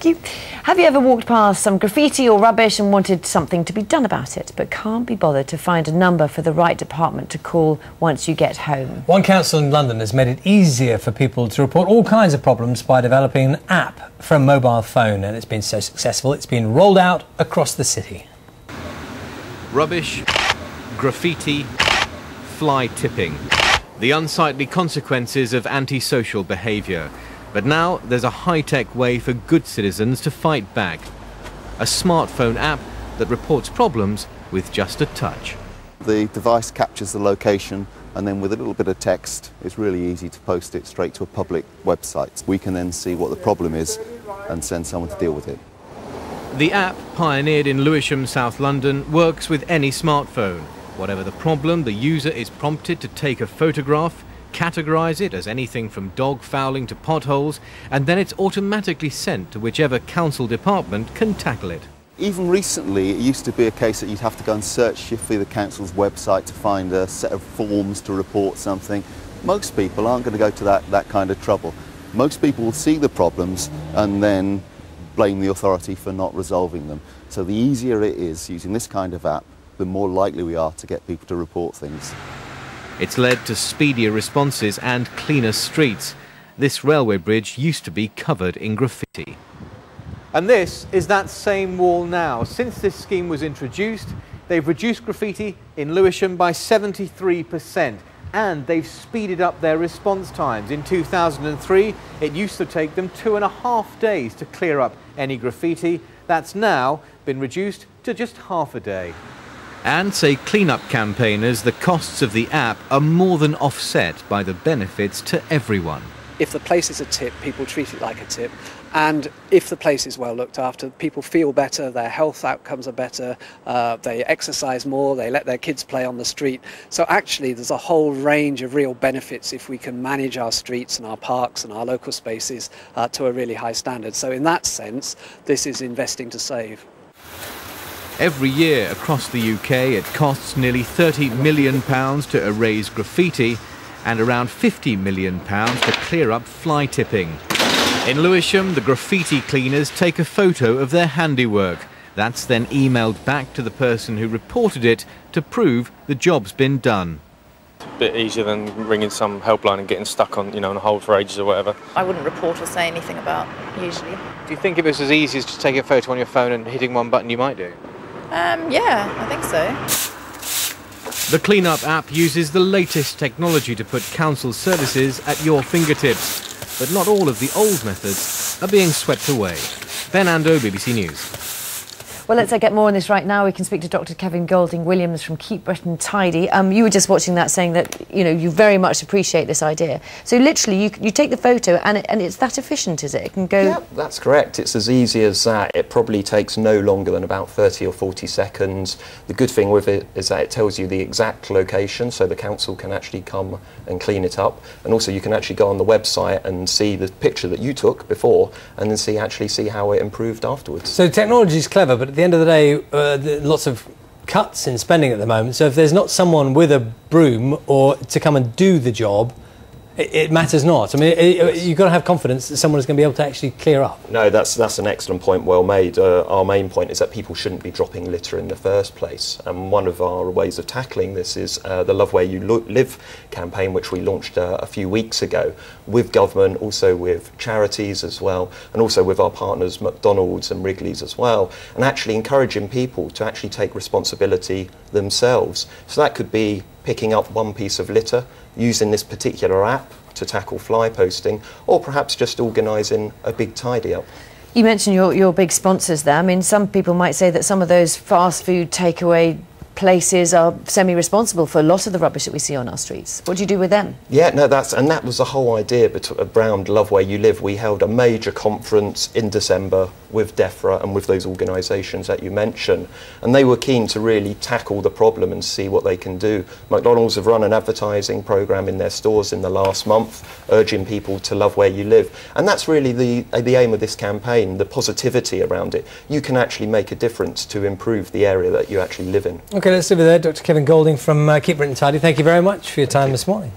Thank you. Have you ever walked past some graffiti or rubbish and wanted something to be done about it, but can't be bothered to find a number for the right department to call once you get home? One council in London has made it easier for people to report all kinds of problems by developing an app for a mobile phone, and it's been so successful it's been rolled out across the city. Rubbish, graffiti, fly tipping. The unsightly consequences of antisocial behaviour. But now there's a high-tech way for good citizens to fight back. A smartphone app that reports problems with just a touch. The device captures the location, and then with a little bit of text, it's really easy to post it straight to a public website. We can then see what the problem is and send someone to deal with it. The app, pioneered in Lewisham, South London, works with any smartphone. Whatever the problem, the user is prompted to take a photograph, categorise it as anything from dog fouling to potholes, and then it's automatically sent to whichever council department can tackle it. Even recently, it used to be a case that you'd have to go and search through the council's website to find a set of forms to report something. Most people aren't going to go to that kind of trouble. Most people will see the problems and then blame the authority for not resolving them. So the easier it is using this kind of app, the more likely we are to get people to report things. It's led to speedier responses and cleaner streets. This railway bridge used to be covered in graffiti. And this is that same wall now. Since this scheme was introduced, they've reduced graffiti in Lewisham by 73%, and they've speeded up their response times. In 2003, it used to take them 2.5 days to clear up any graffiti. That's now been reduced to just half a day. And, say clean-up campaigners, the costs of the app are more than offset by the benefits to everyone. If the place is a tip, people treat it like a tip. And if the place is well looked after, people feel better, their health outcomes are better, they exercise more, they let their kids play on the street. So actually there's a whole range of real benefits if we can manage our streets and our parks and our local spaces to a really high standard. So in that sense, this is investing to save. Every year across the UK, it costs nearly £30 million to erase graffiti and around £50 million to clear up fly tipping. In Lewisham, the graffiti cleaners take a photo of their handiwork. That's then emailed back to the person who reported it to prove the job's been done. It's a bit easier than ringing some helpline and getting stuck on, on hold for ages or whatever. I wouldn't report or say anything about, usually. Do you think if it was as easy as just taking a photo on your phone and hitting one button, you might do? Yeah, I think so. The Cleanup app uses the latest technology to put council services at your fingertips. But not all of the old methods are being swept away. Ben Ando, BBC News. Well, let's get more on this right now. We can speak to Dr. Kevin Golding-Williams from Keep Britain Tidy. You were just watching that, saying that you very much appreciate this idea. So literally, you take the photo, and it's that efficient, is it? It can go. Yeah, that's correct. It's as easy as that. It probably takes no longer than about 30 or 40 seconds. The good thing with it is that it tells you the exact location, so the council can actually come and clean it up. And also, you can actually go on the website and see the picture that you took before, and then see how it improved afterwards. So technology is clever, but at the end of the day, lots of cuts in spending at the moment. So if there's not someone with a broom or to come and do the job, it matters not. I mean, you've got to have confidence that someone is going to be able to actually clear up. No, that's an excellent point, well made. Our main point is that people shouldn't be dropping litter in the first place. And one of our ways of tackling this is the Love Where You Live campaign, which we launched a few weeks ago with government, also with charities as well, and also with our partners McDonald's and Wrigley's as well, and actually encouraging people to actually take responsibility themselves. So that could be picking up one piece of litter, using this particular app to tackle fly posting, or perhaps just organising a big tidy up. You mentioned your big sponsors there. I mean, some people might say that some of those fast food takeaway places are semi-responsible for a lot of the rubbish that we see on our streets. What do you do with them? Yeah, no, that was the whole idea around Love Where You Live. We held a major conference in December with DEFRA and with those organisations that you mentioned, and they were keen to really tackle the problem and see what they can do. McDonald's have run an advertising programme in their stores in the last month, urging people to love where you live, and that's really the aim of this campaign, the positivity around it. You can actually make a difference to improve the area that you actually live in. OK, let's leave it there. Dr. Kevin Golding from Keep Britain Tidy, thank you very much for your time this morning.